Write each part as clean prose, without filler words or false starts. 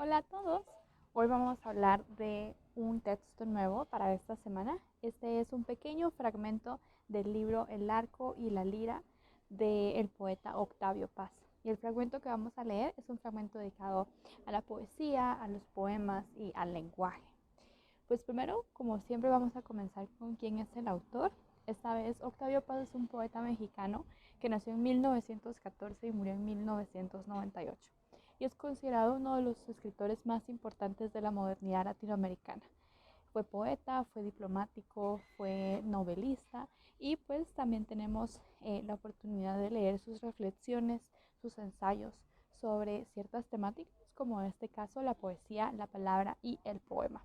Hola a todos. Hoy vamos a hablar de un texto nuevo para esta semana. Este es un pequeño fragmento del libro El arco y la lira del poeta Octavio Paz. Y el fragmento que vamos a leer es un fragmento dedicado a la poesía, a los poemas y al lenguaje. Pues primero, como siempre, vamos a comenzar con quién es el autor. Esta vez Octavio Paz es un poeta mexicano que nació en 1914 y murió en 1998 y es considerado uno de los escritores más importantes de la modernidad latinoamericana. Fue poeta, fue diplomático, fue novelista y pues también tenemos la oportunidad de leer sus reflexiones, sus ensayos sobre ciertas temáticas como en este caso la poesía, la palabra y el poema.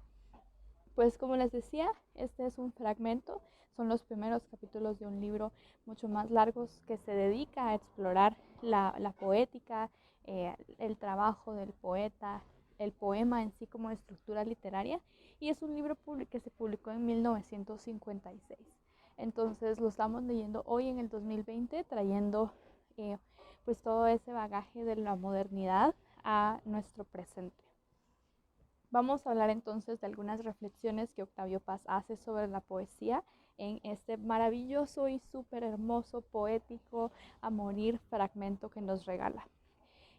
Pues como les decía, este es un fragmento, son los primeros capítulos de un libro mucho más largos que se dedica a explorar la poética, el trabajo del poeta, el poema en sí como estructura literaria, y es un libro que se publicó en 1956. Entonces lo estamos leyendo hoy en el 2020, trayendo pues todo ese bagaje de la modernidad a nuestro presente. Vamos a hablar entonces de algunas reflexiones que Octavio Paz hace sobre la poesía en este maravilloso y súper hermoso, poético, a morir fragmento que nos regala.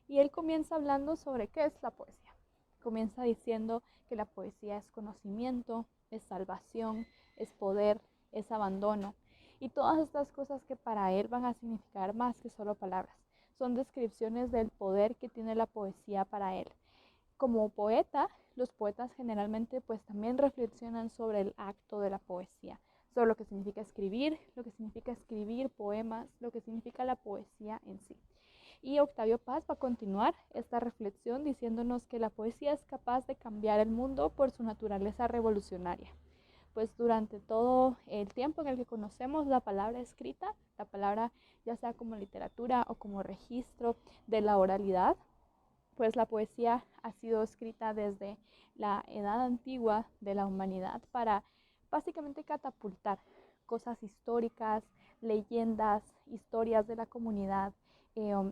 Y él comienza hablando sobre qué es la poesía. Comienza diciendo que la poesía es conocimiento, es salvación, es poder, es abandono. Y todas estas cosas que para él van a significar más que solo palabras. Son descripciones del poder que tiene la poesía para él. Como poeta, los poetas generalmente pues también reflexionan sobre el acto de la poesía, sobre lo que significa escribir poemas, lo que significa la poesía en sí. Y Octavio Paz va a continuar esta reflexión diciéndonos que la poesía es capaz de cambiar el mundo por su naturaleza revolucionaria. Pues durante todo el tiempo en el que conocemos la palabra escrita, la palabra ya sea como literatura o como registro de la oralidad, pues la poesía ha sido escrita desde la edad antigua de la humanidad para básicamente catapultar cosas históricas, leyendas, historias de la comunidad,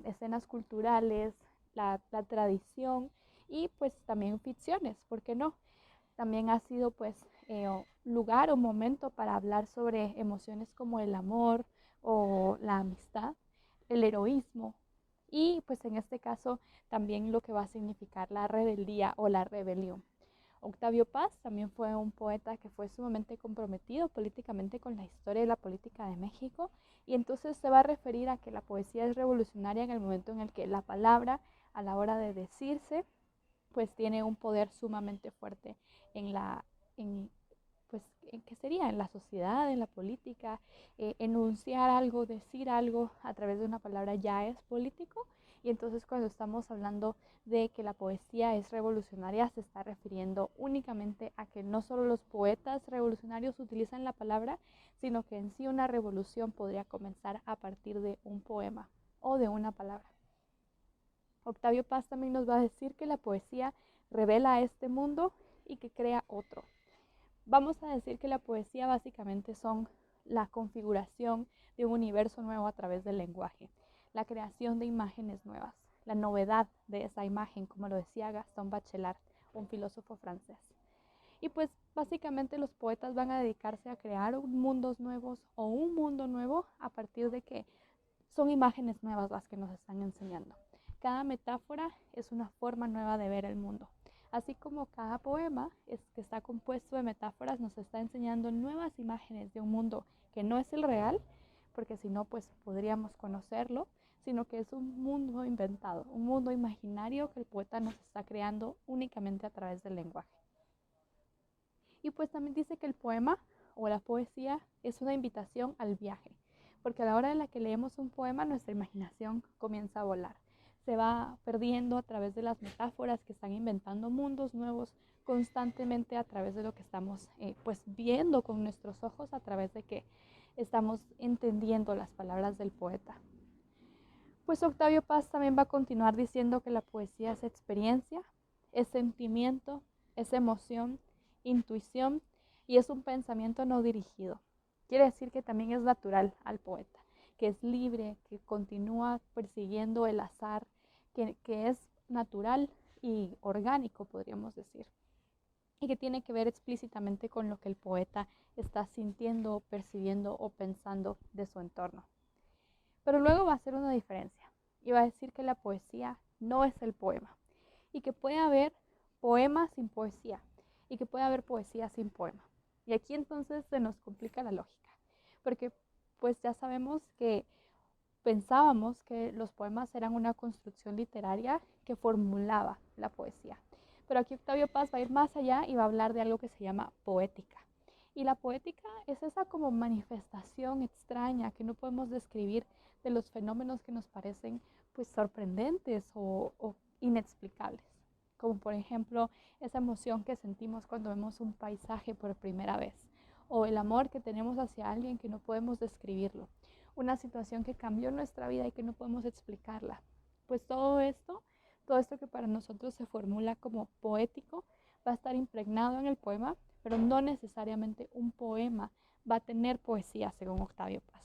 escenas culturales, la tradición y pues también ficciones, ¿por qué no? También ha sido pues lugar o momento para hablar sobre emociones como el amor o la amistad, el heroísmo y pues en este caso también lo que va a significar la rebeldía o la rebelión. Octavio Paz también fue un poeta que fue sumamente comprometido políticamente con la historia y la política de México y entonces se va a referir a que la poesía es revolucionaria en el momento en el que la palabra a la hora de decirse pues tiene un poder sumamente fuerte en la en, pues en qué sería en la sociedad, en la política, enunciar algo, decir algo a través de una palabra ya es político. Y entonces cuando estamos hablando de que la poesía es revolucionaria, se está refiriendo únicamente a que no solo los poetas revolucionarios utilizan la palabra, sino que en sí una revolución podría comenzar a partir de un poema o de una palabra. Octavio Paz también nos va a decir que la poesía revela este mundo y que crea otro. Vamos a decir que la poesía básicamente son la configuración de un universo nuevo a través del lenguaje, la creación de imágenes nuevas, la novedad de esa imagen, como lo decía Gaston Bachelard, un filósofo francés. Y pues básicamente los poetas van a dedicarse a crear mundos nuevos o un mundo nuevo a partir de que son imágenes nuevas las que nos están enseñando. Cada metáfora es una forma nueva de ver el mundo. Así como cada poema que está compuesto de metáforas nos está enseñando nuevas imágenes de un mundo que no es el real, porque si no pues podríamos conocerlo, sino que es un mundo inventado, un mundo imaginario que el poeta nos está creando únicamente a través del lenguaje. Y pues también dice que el poema o la poesía es una invitación al viaje, porque a la hora de la que leemos un poema nuestra imaginación comienza a volar. Se va perdiendo a través de las metáforas que están inventando mundos nuevos constantemente a través de lo que estamos pues viendo con nuestros ojos, a través de que estamos entendiendo las palabras del poeta. Pues Octavio Paz también va a continuar diciendo que la poesía es experiencia, es sentimiento, es emoción, intuición y es un pensamiento no dirigido. Quiere decir que también es natural al poeta, que es libre, que continúa persiguiendo el azar, que es natural y orgánico, podríamos decir, y que tiene que ver explícitamente con lo que el poeta está sintiendo, percibiendo o pensando de su entorno. Pero luego va a hacer una diferencia y va a decir que la poesía no es el poema y que puede haber poema sin poesía y que puede haber poesía sin poema. Y aquí entonces se nos complica la lógica, porque pues ya sabemos que pensábamos que los poemas eran una construcción literaria que formulaba la poesía. Pero aquí Octavio Paz va a ir más allá y va a hablar de algo que se llama poética. Y la poética es esa como manifestación extraña que no podemos describir de los fenómenos que nos parecen pues sorprendentes o inexplicables. Como por ejemplo esa emoción que sentimos cuando vemos un paisaje por primera vez o el amor que tenemos hacia alguien que no podemos describirlo, una situación que cambió nuestra vida y que no podemos explicarla. Pues todo esto que para nosotros se formula como poético, va a estar impregnado en el poema, pero no necesariamente un poema va a tener poesía, según Octavio Paz.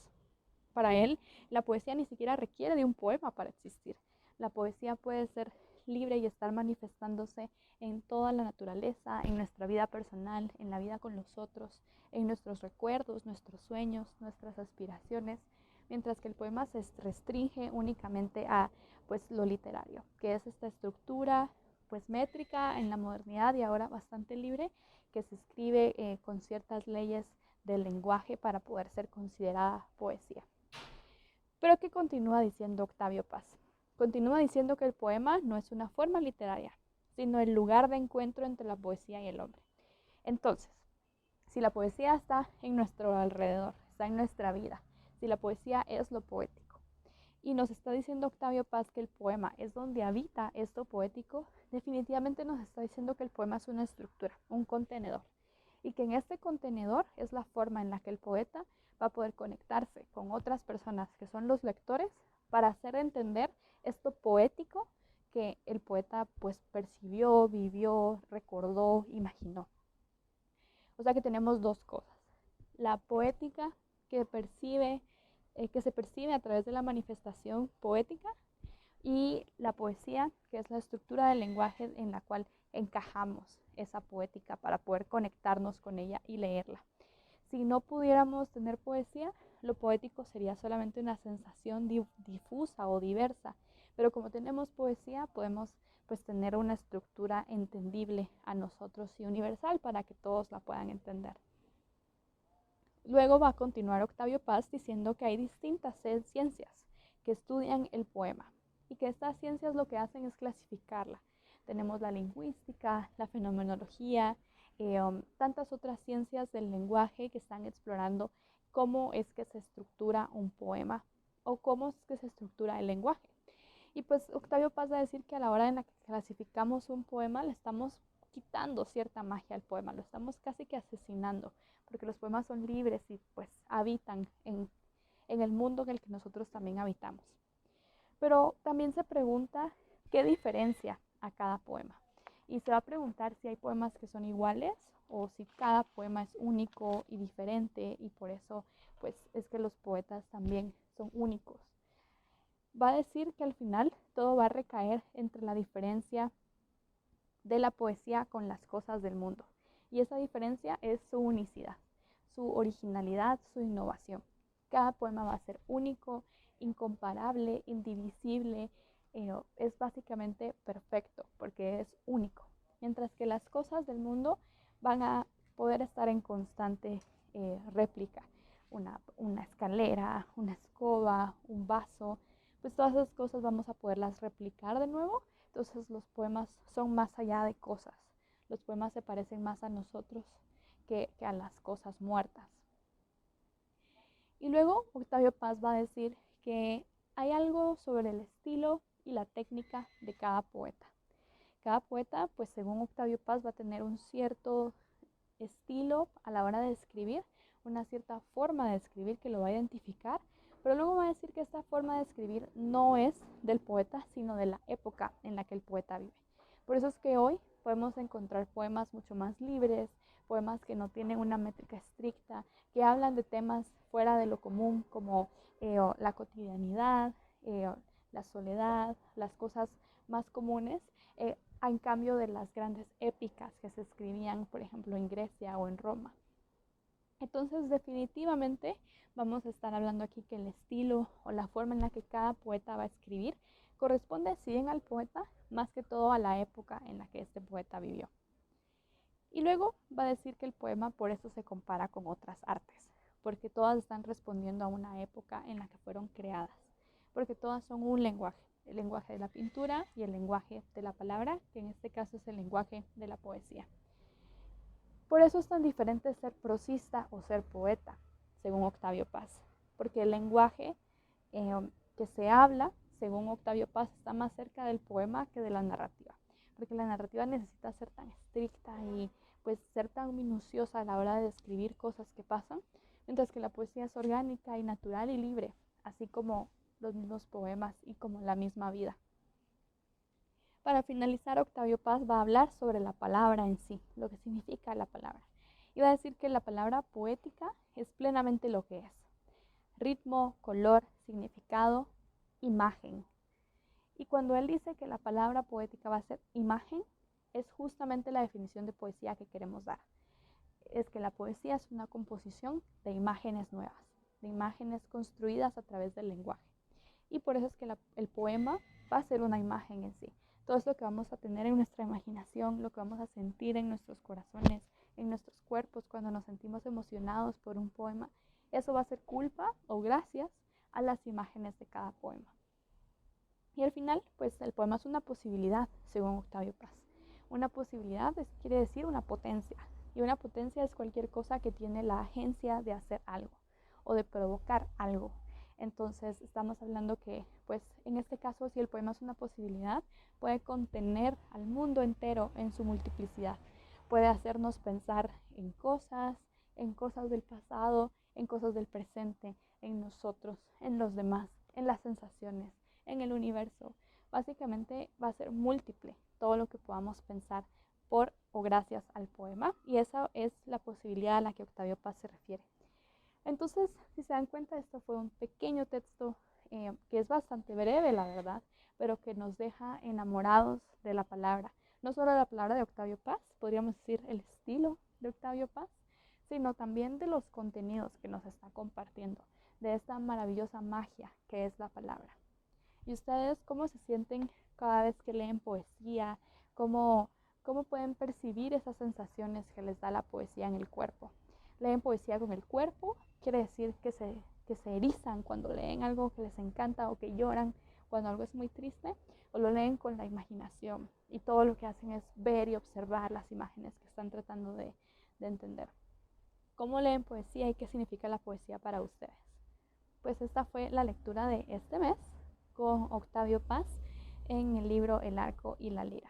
Para él, la poesía ni siquiera requiere de un poema para existir. La poesía puede ser libre y estar manifestándose en toda la naturaleza, en nuestra vida personal, en la vida con los otros, en nuestros recuerdos, nuestros sueños, nuestras aspiraciones, mientras que el poema se restringe únicamente a pues lo literario, que es esta estructura pues métrica en la modernidad y ahora bastante libre, que se escribe con ciertas leyes del lenguaje para poder ser considerada poesía. Pero ¿qué continúa diciendo Octavio Paz? Continúa diciendo que el poema no es una forma literaria, sino el lugar de encuentro entre la poesía y el hombre. Entonces, si la poesía está en nuestro alrededor, está en nuestra vida, si la poesía es lo poético, y nos está diciendo Octavio Paz que el poema es donde habita esto poético, definitivamente nos está diciendo que el poema es una estructura, un contenedor, y que en este contenedor es la forma en la que el poeta va a poder conectarse con otras personas que son los lectores para hacer entender esto poético que el poeta pues percibió, vivió, recordó, imaginó. O sea que tenemos dos cosas. La poética que se percibe a través de la manifestación poética y la poesía, que es la estructura del lenguaje en la cual encajamos esa poética para poder conectarnos con ella y leerla. Si no pudiéramos tener poesía, lo poético sería solamente una sensación difusa o diversa, pero como tenemos poesía, podemos pues tener una estructura entendible a nosotros y universal para que todos la puedan entender. Luego va a continuar Octavio Paz diciendo que hay distintas ciencias que estudian el poema y que estas ciencias lo que hacen es clasificarla. Tenemos la lingüística, la fenomenología, tantas otras ciencias del lenguaje que están explorando cómo es que se estructura un poema o cómo es que se estructura el lenguaje. Y pues Octavio Paz va a decir que a la hora en la que clasificamos un poema le estamos quitando cierta magia al poema, lo estamos casi que asesinando, porque los poemas son libres y pues habitan en el mundo en el que nosotros también habitamos. Pero también se pregunta qué diferencia a cada poema. Y se va a preguntar si hay poemas que son iguales o si cada poema es único y diferente y por eso pues es que los poetas también son únicos. Va a decir que al final todo va a recaer entre la diferencia de la poesía con las cosas del mundo. Y esa diferencia es su unicidad, su originalidad, su innovación. Cada poema va a ser único, incomparable, indivisible, es básicamente perfecto porque es único. Mientras que las cosas del mundo van a poder estar en constante réplica. Una escalera, una escoba, un vaso, pues todas esas cosas vamos a poderlas replicar de nuevo. Entonces los poemas son más allá de cosas. Los poemas se parecen más a nosotros que a las cosas muertas. Y luego Octavio Paz va a decir que hay algo sobre el estilo y la técnica de cada poeta. Cada poeta, pues según Octavio Paz, va a tener un cierto estilo a la hora de escribir, una cierta forma de escribir que lo va a identificar, pero luego va a decir que esta forma de escribir no es del poeta, sino de la época en la que el poeta vive. Por eso es que hoy podemos encontrar poemas mucho más libres, poemas que no tienen una métrica estricta, que hablan de temas fuera de lo común como la cotidianidad, la soledad, las cosas más comunes, en cambio de las grandes épicas que se escribían, por ejemplo, en Grecia o en Roma. Entonces, definitivamente vamos a estar hablando aquí que el estilo o la forma en la que cada poeta va a escribir corresponde, si bien al poeta, más que todo a la época en la que este poeta vivió. Y luego va a decir que el poema por eso se compara con otras artes, porque todas están respondiendo a una época en la que fueron creadas, porque todas son un lenguaje, el lenguaje de la pintura y el lenguaje de la palabra, que en este caso es el lenguaje de la poesía. Por eso es tan diferente ser prosista o ser poeta, según Octavio Paz, porque el lenguaje que se habla, según Octavio Paz, está más cerca del poema que de la narrativa, porque la narrativa necesita ser tan estricta y pues ser tan minuciosa a la hora de describir cosas que pasan, mientras que la poesía es orgánica y natural y libre, así como los mismos poemas y como la misma vida. Para finalizar, Octavio Paz va a hablar sobre la palabra en sí, lo que significa la palabra. Y va a decir que la palabra poética es plenamente lo que es: ritmo, color, significado, imagen. Y cuando él dice que la palabra poética va a ser imagen, es justamente la definición de poesía que queremos dar. Es que la poesía es una composición de imágenes nuevas, de imágenes construidas a través del lenguaje. Y por eso es que el poema va a ser una imagen en sí. Todo es lo que vamos a tener en nuestra imaginación, lo que vamos a sentir en nuestros corazones, en nuestros cuerpos cuando nos sentimos emocionados por un poema. Eso va a ser culpa o gracias a las imágenes de cada poema. Y al final, pues el poema es una posibilidad, según Octavio Paz. Una posibilidad quiere decir una potencia. Y una potencia es cualquier cosa que tiene la agencia de hacer algo o de provocar algo. Entonces estamos hablando que, pues en este caso, si el poema es una posibilidad, puede contener al mundo entero en su multiplicidad. Puede hacernos pensar en cosas del pasado, en cosas del presente, en nosotros, en los demás, en las sensaciones, en el universo. Básicamente va a ser múltiple todo lo que podamos pensar por o gracias al poema, y esa es la posibilidad a la que Octavio Paz se refiere. Entonces, si se dan cuenta, esto fue un pequeño texto que es bastante breve, la verdad, pero que nos deja enamorados de la palabra. No solo la palabra de Octavio Paz, podríamos decir el estilo de Octavio Paz, sino también de los contenidos que nos está compartiendo, de esta maravillosa magia que es la palabra. ¿Y ustedes cómo se sienten cada vez que leen poesía? ¿Cómo pueden percibir esas sensaciones que les da la poesía en el cuerpo? ¿Leen poesía con el cuerpo? Quiere decir que se erizan cuando leen algo que les encanta, o que lloran cuando algo es muy triste, o lo leen con la imaginación y todo lo que hacen es ver y observar las imágenes que están tratando de entender. ¿Cómo leen poesía y qué significa la poesía para ustedes? Pues esta fue la lectura de este mes con Octavio Paz en el libro El arco y la lira.